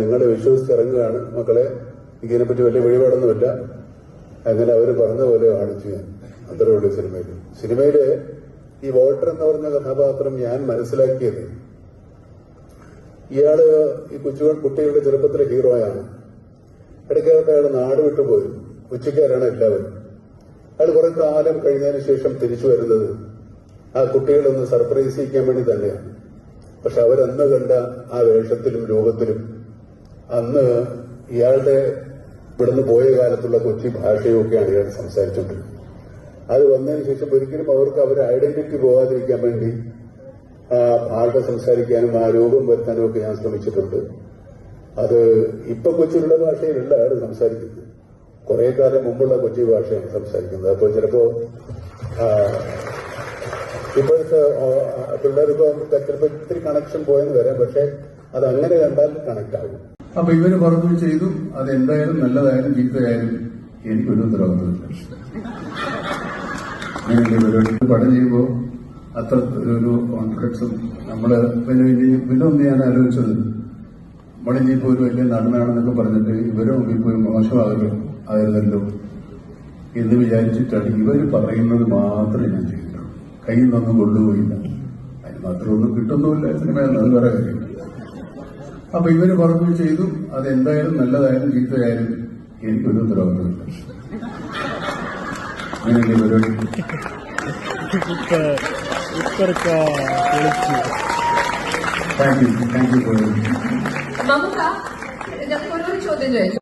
നിങ്ങളെ വിശ്വസിച്ചിറങ്ങുകയാണ് മക്കളെ, ഇതിനെപ്പറ്റി വലിയ വഴിപാടൊന്നുമില്ല, അങ്ങനെ അവർ പറഞ്ഞ പോലെ കാണിച്ചു ഞാൻ. അത്രേ ഉള്ളൂ സിനിമയില് ഈ വോൾട്ടർ എന്ന് പറഞ്ഞ കഥാപാത്രം ഞാൻ മനസ്സിലാക്കിയത്, ഇയാള് ഈ കുട്ടികളുടെ ചെറുപ്പത്തിലെ ഹീറോയാണ്. ഇടയ്ക്കകത്ത് അയാൾ നാട് വിട്ടുപോയി, ഉച്ചക്കാരാണ് എല്ലാവരും. അയാൾ കുറെ കാലം കഴിഞ്ഞതിന് ശേഷം തിരിച്ചു വരുന്നത് ആ കുട്ടികളൊന്ന് സർപ്രൈസ് ചെയ്യിക്കാൻ വേണ്ടി തന്നെയാണ്. പക്ഷെ അവരന്ന് കണ്ട ആ വേഷത്തിലും രൂപത്തിലും അന്ന് ഇയാളുടെ ഇവിടുന്ന് പോയ കാലത്തുള്ള കൊച്ചി ഭാഷയൊക്കെയാണ് ഇയാൾ സംസാരിച്ചുകൊണ്ടിരുന്നത്. അത് വന്നതിന് ശേഷം ഒരിക്കലും അവർക്ക് അവരുടെ ഐഡന്റിറ്റി പോകാതിരിക്കാൻ വേണ്ടി ആ ഭാഷ സംസാരിക്കാനും ആ രൂപം വരുത്താനും ഒക്കെ ഞാൻ ശ്രമിച്ചിട്ടുണ്ട്. അത് ഇപ്പൊ കൊച്ചിയിലുള്ള ഭാഷയിലല്ല അയാൾ സംസാരിക്കുന്നത്, കുറെ കാലം മുമ്പുള്ള കൊച്ചി ഭാഷയാണ് സംസാരിക്കുന്നത്. അപ്പോൾ ചിലപ്പോ ഇപ്പോഴത്തെ പിള്ളേർക്ക് ചിലപ്പോൾ ഇത്തിരി കണക്ഷൻ പോയെന്ന് വരാം, പക്ഷെ അത് അങ്ങനെ കണ്ടാൽ കണക്ട് ആകും. അപ്പൊ ഇവര് പറഞ്ഞു ചെയ്തു, അതെന്തായാലും നല്ലതായാലും ചീത്തയായാലും എനിക്കൊരു ഉത്തരവാദിത്തമില്ല. പടം ചെയ്യുമ്പോ അത്ര ഒരു കോൺഫിഡൻസും നമ്മള് പിന്നെ ഒന്ന് ഞാൻ ആലോചിച്ചത്, നമ്മളിനിപ്പോ ഒരു വലിയ നടനാണെന്നൊക്കെ പറഞ്ഞിട്ട് ഇവരെ മുമ്പിൽ പോയി മോശമാകരുതല്ലോ എന്ന് വിചാരിച്ചിട്ടാണ് ഇവര് പറയുന്നത് മാത്രമേ ഞാൻ ചെയ്തിട്ടുള്ളൂ. കയ്യിൽ നിന്നൊന്നും കൊണ്ടുപോയില്ല, അതിന് മാത്രമൊന്നും കിട്ടുന്നുമില്ല സിനിമയെന്ന്, അത് വേറെ കാര്യം. അപ്പൊ ഇവര് പറഞ്ഞു ചെയ്തു, അതെന്തായാലും നല്ലതായാലും ചീത്തയായാലും എനിക്കൊരു ഉത്തരവാദിത്തമില്ല. അങ്ങനെയല്ലേ പരിപാടി. Thank you. നമുക്ക് ഒരു ചോദ്യം ചോദിച്ചു.